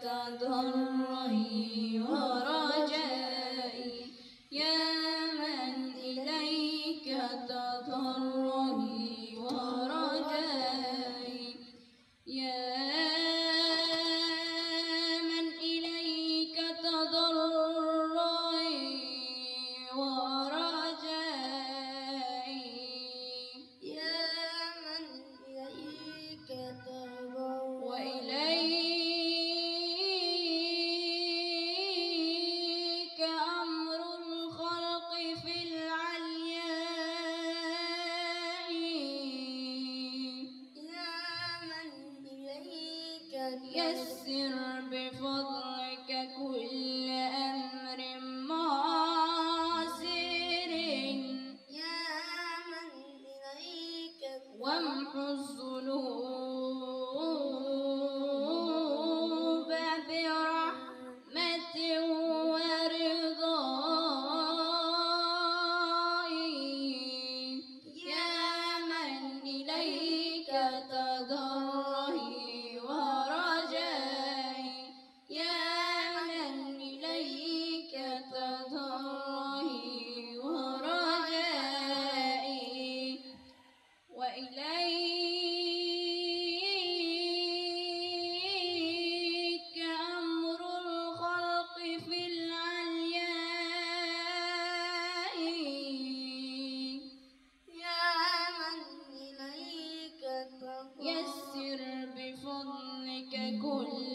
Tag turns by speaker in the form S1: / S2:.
S1: تضرعي ورجائي، يا من إليك تضرعي ورجائي، يا من إليك تضرعي ورجائي،
S2: يا من إليك تضرعي
S1: وإليك أمر الخلق في العلياء،
S2: يا من إليك
S1: يسر بفضلك كل أمر معسر،
S2: يا من إليك
S1: وامحو الذنوب برحمة ورضائي، يا من إليك تضرعي ورجائي، يا من إليك تضرعي ورجائي، وإليك أمر الخلق في العلياء،
S2: يا من إليك
S1: يسر بفضلك كل